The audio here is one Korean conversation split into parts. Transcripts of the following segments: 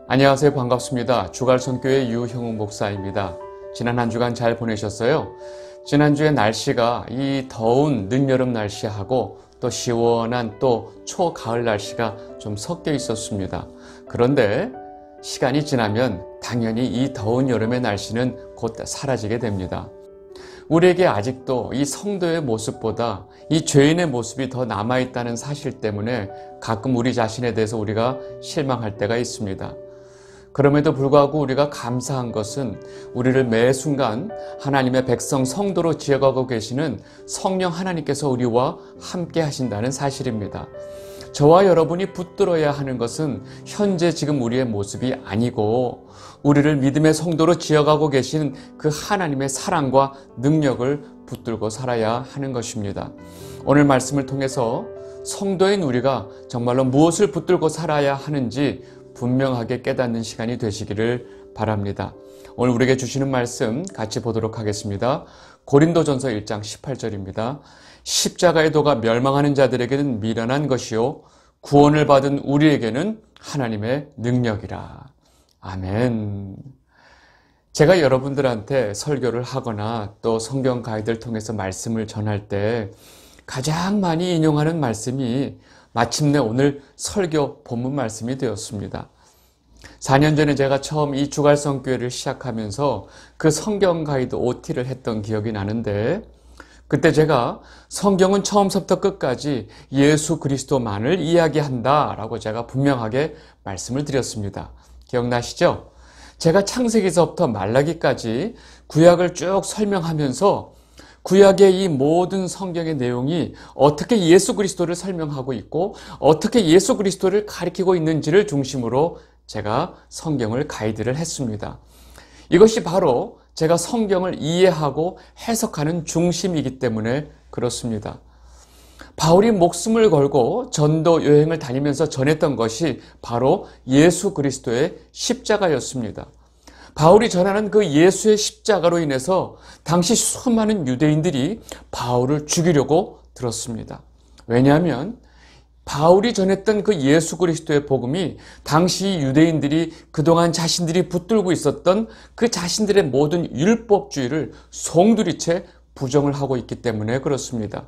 안녕하세요. 반갑습니다. 주갈선교회 유형욱 목사입니다. 지난 한 주간 잘 보내셨어요? 지난주에 날씨가 이 더운 늦여름 날씨하고 또 시원한 또 초가을 날씨가 좀 섞여 있었습니다. 그런데 시간이 지나면 당연히 이 더운 여름의 날씨는 곧 사라지게 됩니다. 우리에게 아직도 이 성도의 모습보다 이 죄인의 모습이 더 남아있다는 사실 때문에 가끔 우리 자신에 대해서 우리가 실망할 때가 있습니다. 그럼에도 불구하고 우리가 감사한 것은 우리를 매 순간 하나님의 백성 성도로 지어가고 계시는 성령 하나님께서 우리와 함께 하신다는 사실입니다. 저와 여러분이 붙들어야 하는 것은 현재 지금 우리의 모습이 아니고 우리를 믿음의 성도로 지어가고 계신 그 하나님의 사랑과 능력을 붙들고 살아야 하는 것입니다. 오늘 말씀을 통해서 성도인 우리가 정말로 무엇을 붙들고 살아야 하는지 분명하게 깨닫는 시간이 되시기를 바랍니다. 오늘 우리에게 주시는 말씀 같이 보도록 하겠습니다. 고린도전서 1장 18절입니다. 십자가의 도가 멸망하는 자들에게는 미련한 것이요 구원을 받은 우리에게는 하나님의 능력이라. 아멘. 제가 여러분들한테 설교를 하거나 또 성경 가이드를 통해서 말씀을 전할 때 가장 많이 인용하는 말씀이 마침내 오늘 설교 본문 말씀이 되었습니다. 4년 전에 제가 처음 이 주갈성교회를 시작하면서 그 성경 가이드 OT를 했던 기억이 나는데 그때 제가 성경은 처음부터 끝까지 예수 그리스도만을 이야기한다라고 제가 분명하게 말씀을 드렸습니다. 기억나시죠? 제가 창세기서부터 말라기까지 구약을 쭉 설명하면서 구약의 이 모든 성경의 내용이 어떻게 예수 그리스도를 설명하고 있고 어떻게 예수 그리스도를 가리키고 있는지를 중심으로 제가 성경을 가이드를 했습니다. 이것이 바로 제가 성경을 이해하고 해석하는 중심이기 때문에 그렇습니다. 바울이 목숨을 걸고 전도 여행을 다니면서 전했던 것이 바로 예수 그리스도의 십자가였습니다. 바울이 전하는 그 예수의 십자가로 인해서 당시 수많은 유대인들이 바울을 죽이려고 들었습니다. 왜냐하면 바울이 전했던 그 예수 그리스도의 복음이 당시 유대인들이 그동안 자신들이 붙들고 있었던 그 자신들의 모든 율법주의를 송두리째 부정을 하고 있기 때문에 그렇습니다.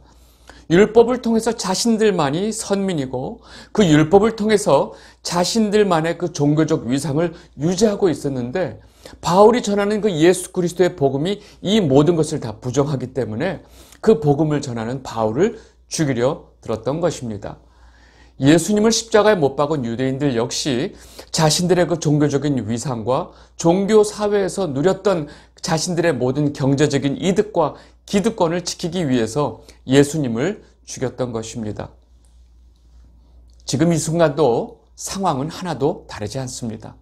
율법을 통해서 자신들만이 선민이고 그 율법을 통해서 자신들만의 그 종교적 위상을 유지하고 있었는데 바울이 전하는 그 예수 그리스도의 복음이 이 모든 것을 다 부정하기 때문에 그 복음을 전하는 바울을 죽이려 들었던 것입니다. 예수님을 십자가에 못 박은 유대인들 역시 자신들의 그 종교적인 위상과 종교 사회에서 누렸던 자신들의 모든 경제적인 이득과 기득권을 지키기 위해서 예수님을 죽였던 것입니다. 지금 이 순간도 상황은 하나도 다르지 않습니다.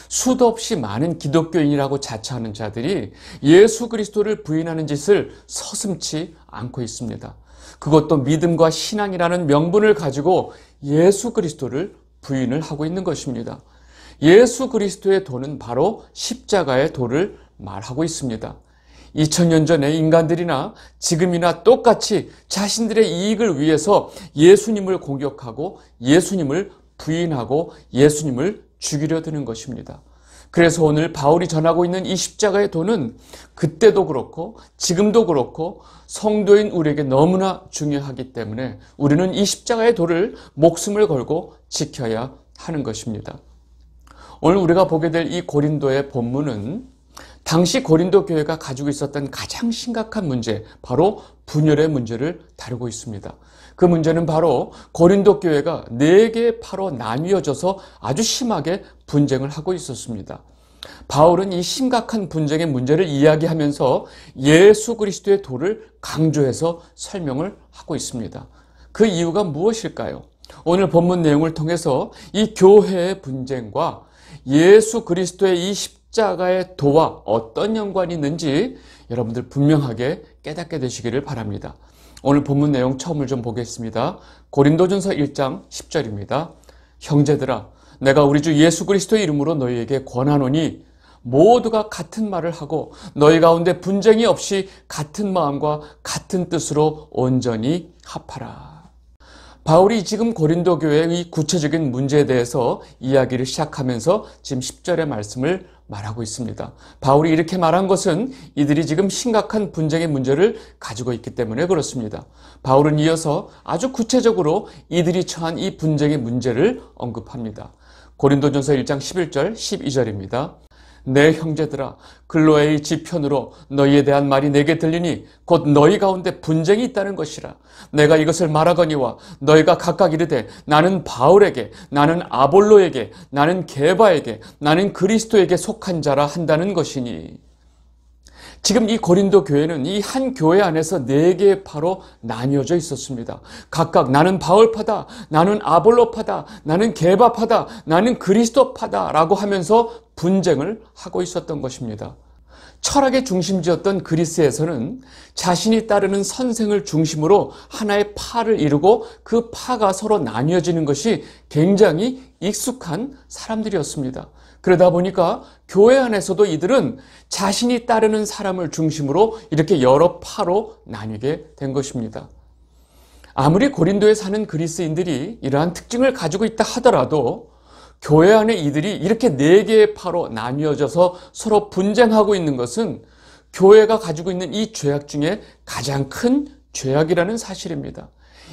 수도 없이 많은 기독교인이라고 자처하는 자들이 예수 그리스도를 부인하는 짓을 서슴지 않고 있습니다. 그것도 믿음과 신앙이라는 명분을 가지고 예수 그리스도를 부인을 하고 있는 것입니다. 예수 그리스도의 도는 바로 십자가의 도를 말하고 있습니다. 2000년 전에 인간들이나 지금이나 똑같이 자신들의 이익을 위해서 예수님을 공격하고 예수님을 부인하고 예수님을 죽이려 드는 것입니다. 그래서 오늘 바울이 전하고 있는 이 십자가의 도는 그때도 그렇고 지금도 그렇고 성도인 우리에게 너무나 중요하기 때문에 우리는 이 십자가의 도를 목숨을 걸고 지켜야 하는 것입니다. 오늘 우리가 보게 될 이 고린도의 본문은 당시 고린도 교회가 가지고 있었던 가장 심각한 문제, 바로 분열의 문제를 다루고 있습니다. 그 문제는 바로 고린도 교회가 4개의 파로 나뉘어져서 아주 심하게 분쟁을 하고 있었습니다. 바울은 이 심각한 분쟁의 문제를 이야기하면서 예수 그리스도의 도를 강조해서 설명을 하고 있습니다. 그 이유가 무엇일까요? 오늘 본문 내용을 통해서 이 교회의 분쟁과 예수 그리스도의 이 십자가의 도와 어떤 연관이 있는지 여러분들 분명하게 깨닫게 되시기를 바랍니다. 오늘 본문 내용 처음을 좀 보겠습니다. 고린도전서 1장 10절입니다. 형제들아, 내가 우리 주 예수 그리스도의 이름으로 너희에게 권하노니 모두가 같은 말을 하고 너희 가운데 분쟁이 없이 같은 마음과 같은 뜻으로 온전히 합하라. 바울이 지금 고린도 교회의 구체적인 문제에 대해서 이야기를 시작하면서 지금 10절의 말씀을 말하고 있습니다. 바울이 이렇게 말한 것은 이들이 지금 심각한 분쟁의 문제를 가지고 있기 때문에 그렇습니다. 바울은 이어서 아주 구체적으로 이들이 처한 이 분쟁의 문제를 언급합니다. 고린도전서 1장 11절 12절입니다. 내 형제들아, 글로에의 지편으로 너희에 대한 말이 내게 들리니 곧 너희 가운데 분쟁이 있다는 것이라. 내가 이것을 말하거니와 너희가 각각 이르되 나는 바울에게, 나는 아볼로에게, 나는 게바에게, 나는 그리스도에게 속한 자라 한다는 것이니. 지금 이 고린도 교회는 이 한 교회 안에서 4개의 파로 나뉘어져 있었습니다. 각각 나는 바울파다, 나는 아볼로파다, 나는 게바파다, 나는 그리스도파다 라고 하면서 분쟁을 하고 있었던 것입니다. 철학의 중심지였던 그리스에서는 자신이 따르는 선생을 중심으로 하나의 파를 이루고 그 파가 서로 나뉘어지는 것이 굉장히 익숙한 사람들이었습니다. 그러다 보니까 교회 안에서도 이들은 자신이 따르는 사람을 중심으로 이렇게 여러 파로 나뉘게 된 것입니다. 아무리 고린도에 사는 그리스인들이 이러한 특징을 가지고 있다 하더라도 교회 안에 이들이 이렇게 4개의 파로 나뉘어져서 서로 분쟁하고 있는 것은 교회가 가지고 있는 이 죄악 중에 가장 큰 죄악이라는 사실입니다.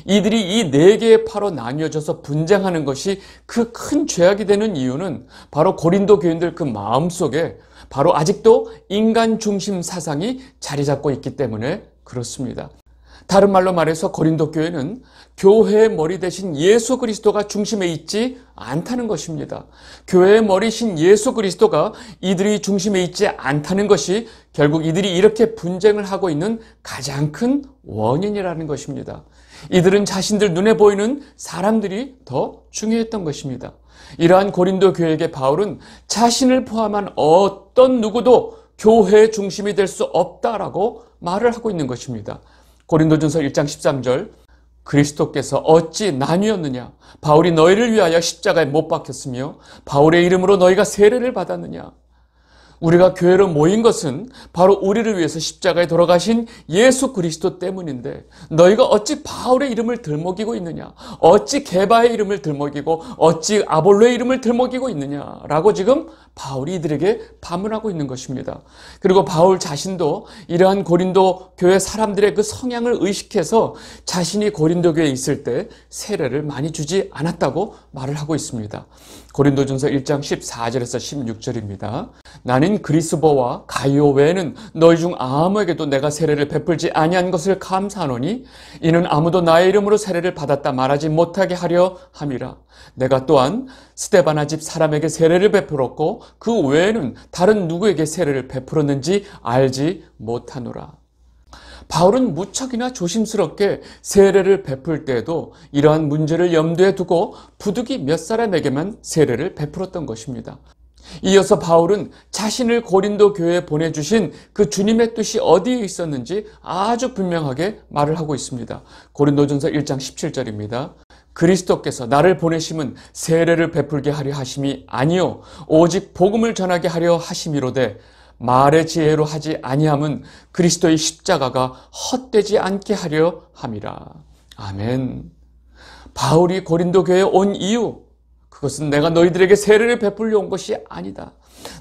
이들이 이 4개의 파로 나뉘어져서 분쟁하는 것이 그 큰 죄악이 되는 이유는 바로 고린도 교인들 그 마음속에 바로 아직도 인간 중심 사상이 자리 잡고 있기 때문에 그렇습니다. 다른 말로 말해서 고린도 교회는 교회의 머리 대신 예수 그리스도가 중심에 있지 않다는 것입니다. 교회의 머리신 예수 그리스도가 이들이 중심에 있지 않다는 것이 결국 이들이 이렇게 분쟁을 하고 있는 가장 큰 원인이라는 것입니다. 이들은 자신들 눈에 보이는 사람들이 더 중요했던 것입니다. 이러한 고린도 교회에게 바울은 자신을 포함한 어떤 누구도 교회의 중심이 될 수 없다라고 말을 하고 있는 것입니다. 고린도전서 1장 13절 그리스도께서 어찌 나뉘었느냐? 바울이 너희를 위하여 십자가에 못 박혔으며 바울의 이름으로 너희가 세례를 받았느냐? 우리가 교회로 모인 것은 바로 우리를 위해서 십자가에 돌아가신 예수 그리스도 때문인데 너희가 어찌 바울의 이름을 들먹이고 있느냐? 어찌 게바의 이름을 들먹이고 어찌 아볼로의 이름을 들먹이고 있느냐라고 지금 바울이 이들에게 반문하고 있는 것입니다. 그리고 바울 자신도 이러한 고린도 교회 사람들의 그 성향을 의식해서 자신이 고린도 교회에 있을 때 세례를 많이 주지 않았다고 말을 하고 있습니다. 고린도전서 1장 14절에서 16절입니다. 나는 그리스보와 가이오 외에는 너희 중 아무에게도 내가 세례를 베풀지 아니한 것을 감사하노니 이는 아무도 나의 이름으로 세례를 받았다 말하지 못하게 하려 함이라. 내가 또한 스데바나 집 사람에게 세례를 베풀었고 그 외에는 다른 누구에게 세례를 베풀었는지 알지 못하노라. 바울은 무척이나 조심스럽게 세례를 베풀 때에도 이러한 문제를 염두에 두고 부득이 몇 사람에게만 세례를 베풀었던 것입니다. 이어서 바울은 자신을 고린도 교회에 보내주신 그 주님의 뜻이 어디에 있었는지 아주 분명하게 말을 하고 있습니다. 고린도전서 1장 17절입니다. 그리스도께서 나를 보내심은 세례를 베풀게 하려 하심이 아니요 오직 복음을 전하게 하려 하심이로되 말의 지혜로 하지 아니함은 그리스도의 십자가가 헛되지 않게 하려 함이라. 아멘. 바울이 고린도 교회에 온 이유, 그것은 내가 너희들에게 세례를 베풀려 온 것이 아니다.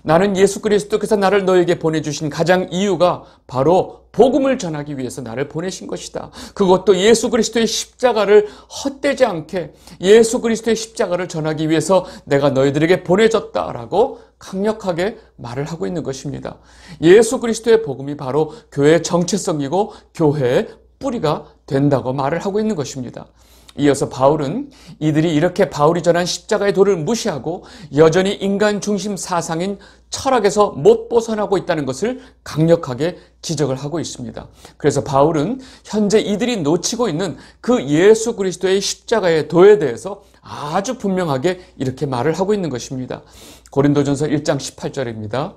나는 예수 그리스도께서 나를 너에게 보내주신 가장 이유가 바로 복음을 전하기 위해서 나를 보내신 것이다. 그것도 예수 그리스도의 십자가를 헛되지 않게 예수 그리스도의 십자가를 전하기 위해서 내가 너희들에게 보내졌다라고 강력하게 말을 하고 있는 것입니다. 예수 그리스도의 복음이 바로 교회의 정체성이고 교회의 뿌리가 된다고 말을 하고 있는 것입니다. 이어서 바울은 이들이 이렇게 바울이 전한 십자가의 도를 무시하고 여전히 인간 중심 사상인 철학에서 못 벗어나고 있다는 것을 강력하게 지적을 하고 있습니다. 그래서 바울은 현재 이들이 놓치고 있는 그 예수 그리스도의 십자가의 도에 대해서 아주 분명하게 이렇게 말을 하고 있는 것입니다. 고린도전서 1장 18절입니다.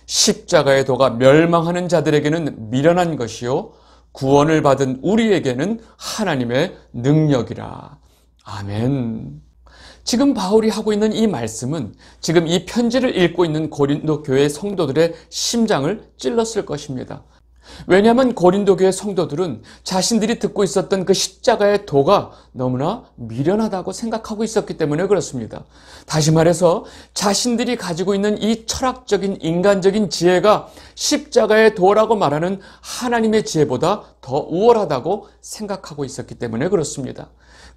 십자가의 도가 멸망하는 자들에게는 미련한 것이요 구원을 받은 우리에게는 하나님의 능력이라. 아멘. 지금 바울이 하고 있는 이 말씀은 지금 이 편지를 읽고 있는 고린도 교회 성도들의 심장을 찔렀을 것입니다. 왜냐하면 고린도 교회 성도들은 자신들이 듣고 있었던 그 십자가의 도가 너무나 미련하다고 생각하고 있었기 때문에 그렇습니다. 다시 말해서 자신들이 가지고 있는 이 철학적인 인간적인 지혜가 십자가의 도라고 말하는 하나님의 지혜보다 더 우월하다고 생각하고 있었기 때문에 그렇습니다.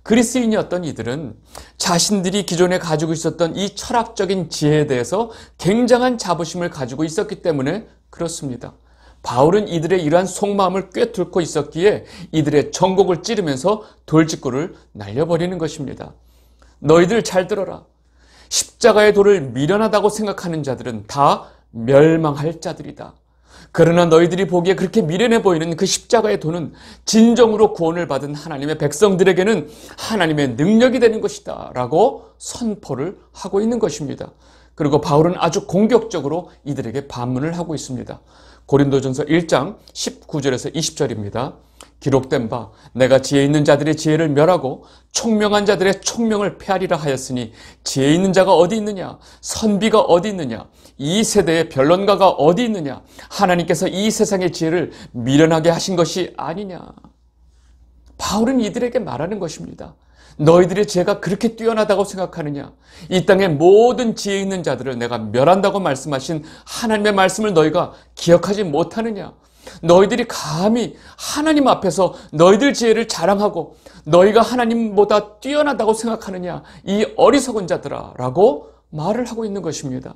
그리스인이었던 이들은 자신들이 기존에 가지고 있었던 이 철학적인 지혜에 대해서 굉장한 자부심을 가지고 있었기 때문에 그렇습니다. 바울은 이들의 이러한 속마음을 꿰뚫고 있었기에 이들의 전곡을 찌르면서 돌직구를 날려버리는 것입니다. 너희들 잘 들어라. 십자가의 도를 미련하다고 생각하는 자들은 다 멸망할 자들이다. 그러나 너희들이 보기에 그렇게 미련해 보이는 그 십자가의 도는 진정으로 구원을 받은 하나님의 백성들에게는 하나님의 능력이 되는 것이다 라고 선포를 하고 있는 것입니다. 그리고 바울은 아주 공격적으로 이들에게 반문을 하고 있습니다. 고린도전서 1장 19절에서 20절입니다. 기록된 바 내가 지혜 있는 자들의 지혜를 멸하고 총명한 자들의 총명을 폐하리라 하였으니 지혜 있는 자가 어디 있느냐? 선비가 어디 있느냐? 이 세대의 변론가가 어디 있느냐? 하나님께서 이 세상의 지혜를 미련하게 하신 것이 아니냐? 바울은 이들에게 말하는 것입니다. 너희들의 지혜가 그렇게 뛰어나다고 생각하느냐? 이 땅의 모든 지혜 있는 자들을 내가 멸한다고 말씀하신 하나님의 말씀을 너희가 기억하지 못하느냐? 너희들이 감히 하나님 앞에서 너희들 지혜를 자랑하고 너희가 하나님보다 뛰어나다고 생각하느냐? 이 어리석은 자들아 라고 말을 하고 있는 것입니다.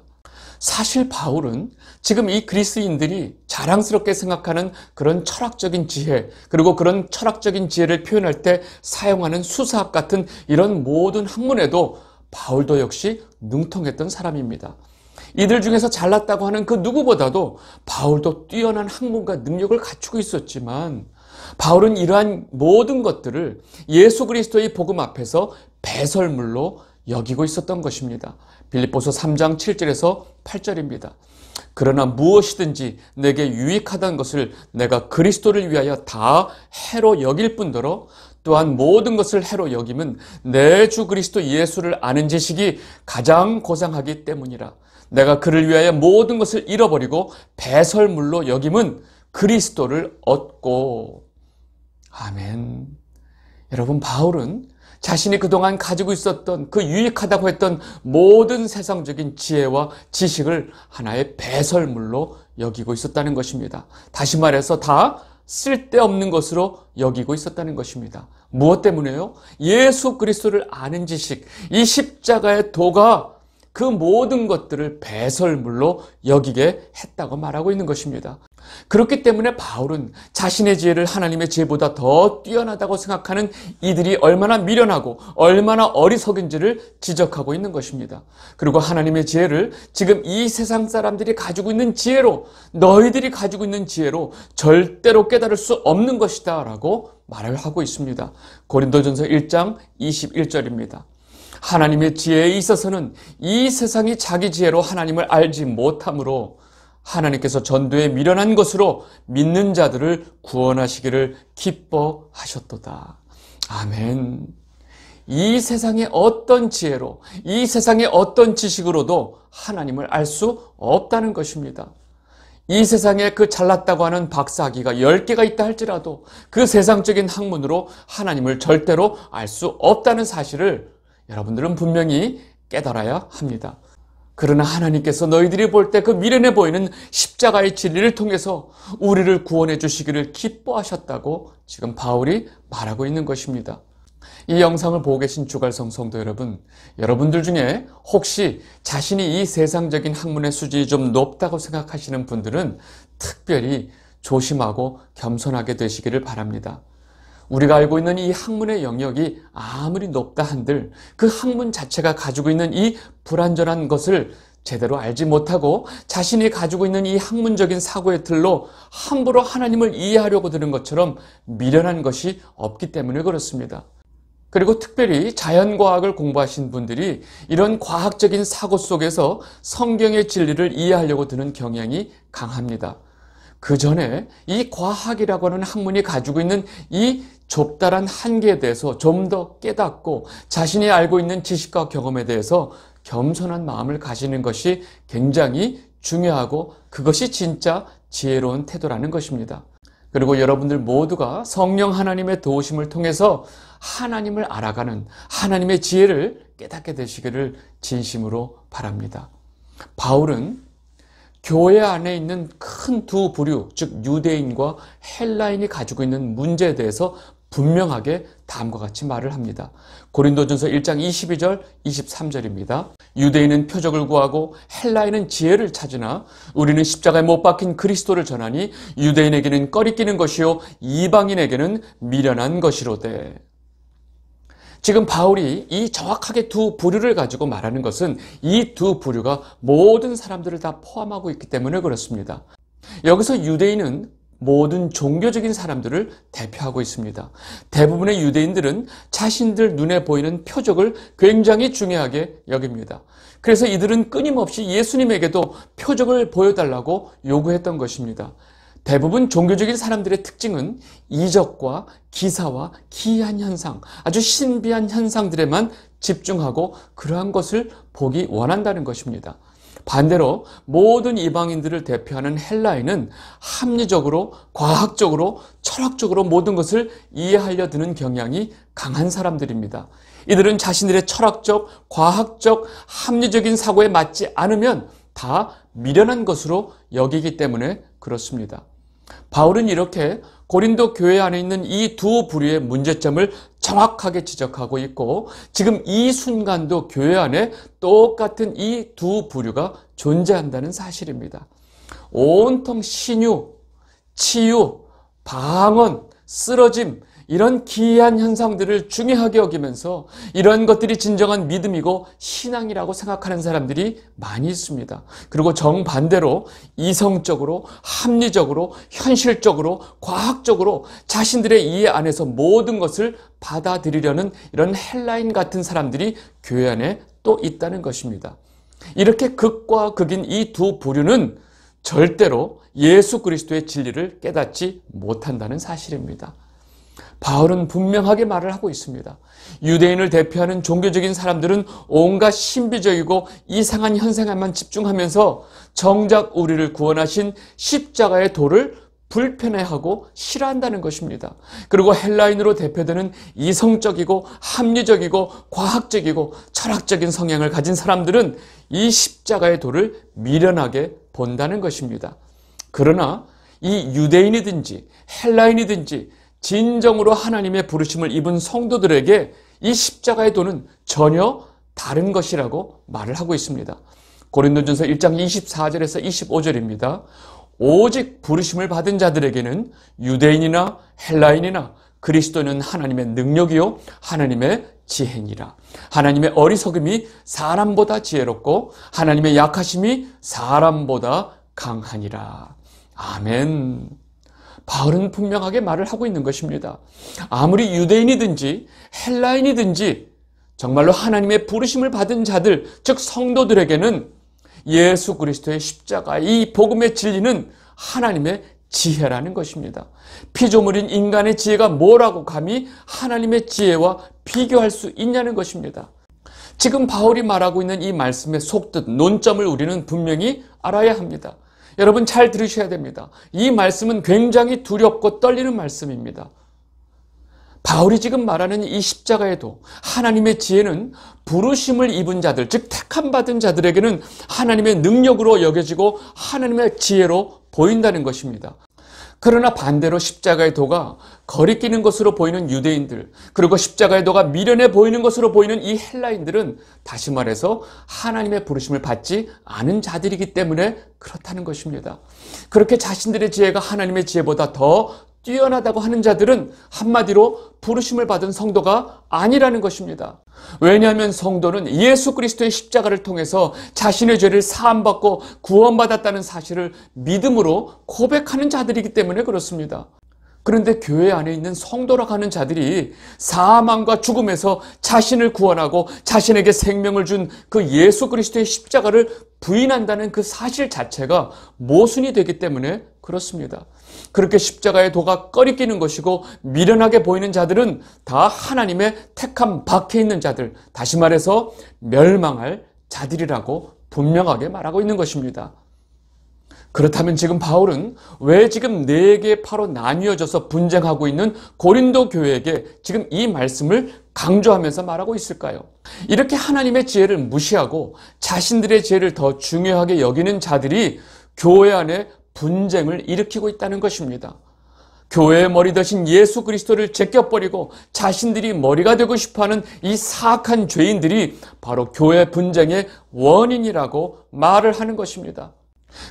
사실 바울은 지금 이 그리스인들이 자랑스럽게 생각하는 그런 철학적인 지혜, 그리고 그런 철학적인 지혜를 표현할 때 사용하는 수사학 같은 이런 모든 학문에도 바울도 역시 능통했던 사람입니다. 이들 중에서 잘났다고 하는 그 누구보다도 바울도 뛰어난 학문과 능력을 갖추고 있었지만 바울은 이러한 모든 것들을 예수 그리스도의 복음 앞에서 배설물로 여기고 있었던 것입니다. 빌립보서 3장 7절에서 8절입니다. 그러나 무엇이든지 내게 유익하다는 것을 내가 그리스도를 위하여 다 해로 여길 뿐더러 또한 모든 것을 해로 여김은 내 주 그리스도 예수를 아는 지식이 가장 고상하기 때문이라. 내가 그를 위하여 모든 것을 잃어버리고 배설물로 여김은 그리스도를 얻고. 아멘. 여러분, 바울은 자신이 그동안 가지고 있었던 그 유익하다고 했던 모든 세상적인 지혜와 지식을 하나의 배설물로 여기고 있었다는 것입니다. 다시 말해서 다 쓸데없는 것으로 여기고 있었다는 것입니다. 무엇 때문에요? 예수 그리스도를 아는 지식, 이 십자가의 도가 그 모든 것들을 배설물로 여기게 했다고 말하고 있는 것입니다. 그렇기 때문에 바울은 자신의 지혜를 하나님의 지혜보다 더 뛰어나다고 생각하는 이들이 얼마나 미련하고 얼마나 어리석은지를 지적하고 있는 것입니다. 그리고 하나님의 지혜를 지금 이 세상 사람들이 가지고 있는 지혜로, 너희들이 가지고 있는 지혜로 절대로 깨달을 수 없는 것이다 라고 말을 하고 있습니다. 고린도전서 1장 21절입니다. 하나님의 지혜에 있어서는 이 세상이 자기 지혜로 하나님을 알지 못하므로 하나님께서 전도에 미련한 것으로 믿는 자들을 구원하시기를 기뻐하셨도다. 아멘. 이 세상의 어떤 지혜로, 이 세상의 어떤 지식으로도 하나님을 알 수 없다는 것입니다. 이 세상에 그 잘났다고 하는 박사학위가 10개가 있다 할지라도 그 세상적인 학문으로 하나님을 절대로 알 수 없다는 사실을 여러분들은 분명히 깨달아야 합니다. 그러나 하나님께서 너희들이 볼 때 그 미련해 보이는 십자가의 진리를 통해서 우리를 구원해 주시기를 기뻐하셨다고 지금 바울이 말하고 있는 것입니다. 이 영상을 보고 계신 주갈성 성도 여러분, 여러분들 중에 혹시 자신이 이 세상적인 학문의 수준이 좀 높다고 생각하시는 분들은 특별히 조심하고 겸손하게 되시기를 바랍니다. 우리가 알고 있는 이 학문의 영역이 아무리 높다 한들 그 학문 자체가 가지고 있는 이 불완전한 것을 제대로 알지 못하고 자신이 가지고 있는 이 학문적인 사고의 틀로 함부로 하나님을 이해하려고 드는 것처럼 미련한 것이 없기 때문에 그렇습니다. 그리고 특별히 자연과학을 공부하신 분들이 이런 과학적인 사고 속에서 성경의 진리를 이해하려고 드는 경향이 강합니다. 그 전에 이 과학이라고 하는 학문이 가지고 있는 이 좁다란 한계에 대해서 좀 더 깨닫고 자신이 알고 있는 지식과 경험에 대해서 겸손한 마음을 가지는 것이 굉장히 중요하고 그것이 진짜 지혜로운 태도라는 것입니다. 그리고 여러분들 모두가 성령 하나님의 도우심을 통해서 하나님을 알아가는 하나님의 지혜를 깨닫게 되시기를 진심으로 바랍니다. 바울은 교회 안에 있는 큰 두 부류, 즉 유대인과 헬라인이 가지고 있는 문제에 대해서 분명하게 다음과 같이 말을 합니다. 고린도전서 1장 22절, 23절입니다. 유대인은 표적을 구하고 헬라인은 지혜를 찾으나 우리는 십자가에 못 박힌 그리스도를 전하니 유대인에게는 꺼리끼는 것이요 이방인에게는 미련한 것이로되. 지금 바울이 이 정확하게 두 부류를 가지고 말하는 것은 이 두 부류가 모든 사람들을 다 포함하고 있기 때문에 그렇습니다. 여기서 유대인은 모든 종교적인 사람들을 대표하고 있습니다. 대부분의 유대인들은 자신들 눈에 보이는 표적을 굉장히 중요하게 여깁니다. 그래서 이들은 끊임없이 예수님에게도 표적을 보여달라고 요구했던 것입니다. 대부분 종교적인 사람들의 특징은 이적과 기사와 기이한 현상, 아주 신비한 현상들에만 집중하고 그러한 것을 보기 원한다는 것입니다. 반대로 모든 이방인들을 대표하는 헬라인은 합리적으로, 과학적으로, 철학적으로 모든 것을 이해하려 드는 경향이 강한 사람들입니다. 이들은 자신들의 철학적, 과학적, 합리적인 사고에 맞지 않으면 다 미련한 것으로 여기기 때문에 그렇습니다. 바울은 이렇게 고린도 교회 안에 있는 이 두 부류의 문제점을 정확하게 지적하고 있고 지금 이 순간도 교회 안에 똑같은 이 두 부류가 존재한다는 사실입니다. 온통 신유, 치유, 방언, 쓰러짐 이런 기이한 현상들을 중요하게 여기면서 이런 것들이 진정한 믿음이고 신앙이라고 생각하는 사람들이 많이 있습니다. 그리고 정반대로 이성적으로, 합리적으로, 현실적으로, 과학적으로 자신들의 이해 안에서 모든 것을 받아들이려는 이런 헬라인 같은 사람들이 교회 안에 또 있다는 것입니다. 이렇게 극과 극인 이 두 부류는 절대로 예수 그리스도의 진리를 깨닫지 못한다는 사실입니다. 바울은 분명하게 말을 하고 있습니다. 유대인을 대표하는 종교적인 사람들은 온갖 신비적이고 이상한 현상에만 집중하면서 정작 우리를 구원하신 십자가의 도를 불편해하고 싫어한다는 것입니다. 그리고 헬라인으로 대표되는 이성적이고 합리적이고 과학적이고 철학적인 성향을 가진 사람들은 이 십자가의 도를 미련하게 본다는 것입니다. 그러나 이 유대인이든지 헬라인이든지 진정으로 하나님의 부르심을 입은 성도들에게 이 십자가의 도는 전혀 다른 것이라고 말을 하고 있습니다. 고린도전서 1장 24절에서 25절입니다. 오직 부르심을 받은 자들에게는 유대인이나 헬라인이나 그리스도는 하나님의 능력이요 하나님의 지혜니라. 하나님의 어리석음이 사람보다 지혜롭고 하나님의 약하심이 사람보다 강하니라. 아멘. 바울은 분명하게 말을 하고 있는 것입니다. 아무리 유대인이든지 헬라인이든지 정말로 하나님의 부르심을 받은 자들, 즉 성도들에게는 예수 그리스도의 십자가, 이 복음의 진리는 하나님의 지혜라는 것입니다. 피조물인 인간의 지혜가 뭐라고 감히 하나님의 지혜와 비교할 수 있냐는 것입니다. 지금 바울이 말하고 있는 이 말씀의 속뜻, 논점을 우리는 분명히 알아야 합니다. 여러분 잘 들으셔야 됩니다. 이 말씀은 굉장히 두렵고 떨리는 말씀입니다. 바울이 지금 말하는 이 십자가의 도, 하나님의 지혜는 부르심을 입은 자들, 즉 택함 받은 자들에게는 하나님의 능력으로 여겨지고 하나님의 지혜로 보인다는 것입니다. 그러나 반대로 십자가의 도가 거리끼는 것으로 보이는 유대인들, 그리고 십자가의 도가 미련해 보이는 것으로 보이는 이 헬라인들은 다시 말해서 하나님의 부르심을 받지 않은 자들이기 때문에 그렇다는 것입니다. 그렇게 자신들의 지혜가 하나님의 지혜보다 더 뛰어나다고 하는 자들은 한마디로 부르심을 받은 성도가 아니라는 것입니다. 왜냐하면 성도는 예수 그리스도의 십자가를 통해서 자신의 죄를 사함받고 구원받았다는 사실을 믿음으로 고백하는 자들이기 때문에 그렇습니다. 그런데 교회 안에 있는 성도라고 하는 자들이 사망과 죽음에서 자신을 구원하고 자신에게 생명을 준 그 예수 그리스도의 십자가를 부인한다는 그 사실 자체가 모순이 되기 때문에 그렇습니다. 그렇게 십자가의 도가 꺼리끼는 것이고 미련하게 보이는 자들은 다 하나님의 택함 밖에 있는 자들, 다시 말해서 멸망할 자들이라고 분명하게 말하고 있는 것입니다. 그렇다면 지금 바울은 왜 지금 4개 파로 나뉘어져서 분쟁하고 있는 고린도 교회에게 지금 이 말씀을 강조하면서 말하고 있을까요? 이렇게 하나님의 지혜를 무시하고 자신들의 지혜를 더 중요하게 여기는 자들이 교회 안에 분쟁을 일으키고 있다는 것입니다. 교회의 머리 대신 예수 그리스도를 제껴버리고 자신들이 머리가 되고 싶어하는 이 사악한 죄인들이 바로 교회 분쟁의 원인이라고 말을 하는 것입니다.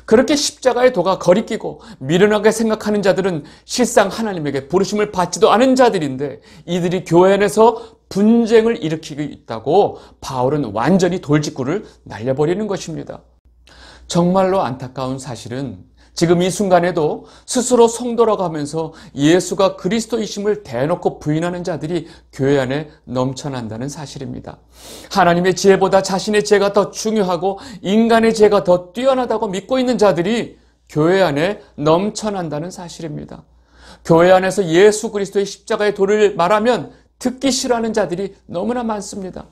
그렇게 십자가의 도가 거리끼고 미련하게 생각하는 자들은 실상 하나님에게 부르심을 받지도 않은 자들인데 이들이 교회 안에서 분쟁을 일으키고 있다고 바울은 완전히 돌직구를 날려버리는 것입니다. 정말로 안타까운 사실은 지금 이 순간에도 스스로 성도라고 하면서 예수가 그리스도이심을 대놓고 부인하는 자들이 교회 안에 넘쳐난다는 사실입니다. 하나님의 지혜보다 자신의 지혜가 더 중요하고 인간의 지혜가 더 뛰어나다고 믿고 있는 자들이 교회 안에 넘쳐난다는 사실입니다. 교회 안에서 예수 그리스도의 십자가의 도를 말하면 듣기 싫어하는 자들이 너무나 많습니다.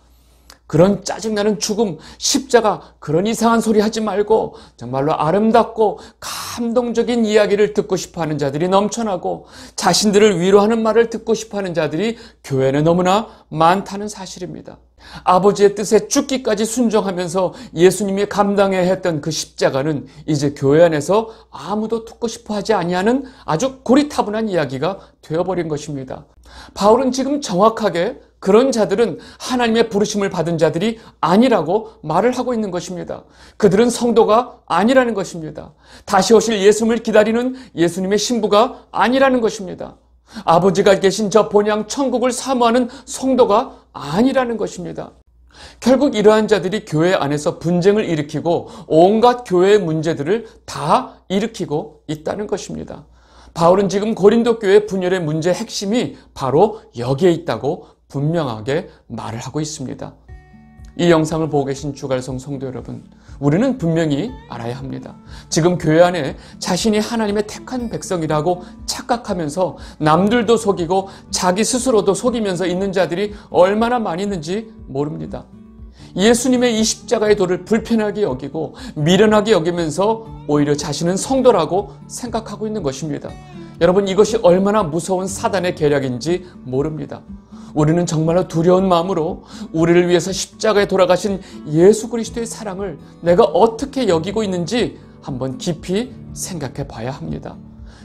그런 짜증나는 죽음, 십자가, 그런 이상한 소리 하지 말고 정말로 아름답고 감동적인 이야기를 듣고 싶어하는 자들이 넘쳐나고 자신들을 위로하는 말을 듣고 싶어하는 자들이 교회에 너무나 많다는 사실입니다. 아버지의 뜻에 죽기까지 순종하면서 예수님이 감당해야 했던 그 십자가는 이제 교회 안에서 아무도 듣고 싶어하지 아니하는 아주 고리타분한 이야기가 되어버린 것입니다. 바울은 지금 정확하게 그런 자들은 하나님의 부르심을 받은 자들이 아니라고 말을 하고 있는 것입니다. 그들은 성도가 아니라는 것입니다. 다시 오실 예수님을 기다리는 예수님의 신부가 아니라는 것입니다. 아버지가 계신 저 본향 천국을 사모하는 성도가 아니라는 것입니다. 결국 이러한 자들이 교회 안에서 분쟁을 일으키고 온갖 교회의 문제들을 다 일으키고 있다는 것입니다. 바울은 지금 고린도 교회 분열의 문제의 핵심이 바로 여기에 있다고 분명하게 말을 하고 있습니다. 이 영상을 보고 계신 주갈성 성도 여러분, 우리는 분명히 알아야 합니다. 지금 교회 안에 자신이 하나님의 택한 백성이라고 착각하면서 남들도 속이고 자기 스스로도 속이면서 있는 자들이 얼마나 많이 있는지 모릅니다. 예수님의 이 십자가의 도를 불편하게 여기고 미련하게 여기면서 오히려 자신은 성도라고 생각하고 있는 것입니다. 여러분, 이것이 얼마나 무서운 사단의 계략인지 모릅니다. 우리는 정말로 두려운 마음으로 우리를 위해서 십자가에 돌아가신 예수 그리스도의 사랑을 내가 어떻게 여기고 있는지 한번 깊이 생각해 봐야 합니다.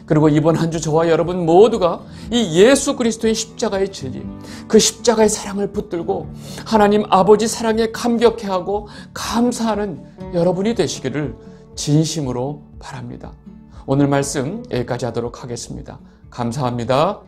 그리고 이번 한 주 저와 여러분 모두가 이 예수 그리스도의 십자가의 진리, 그 십자가의 사랑을 붙들고 하나님 아버지 사랑에 감격해하고 감사하는 여러분이 되시기를 진심으로 바랍니다. 오늘 말씀 여기까지 하도록 하겠습니다. 감사합니다.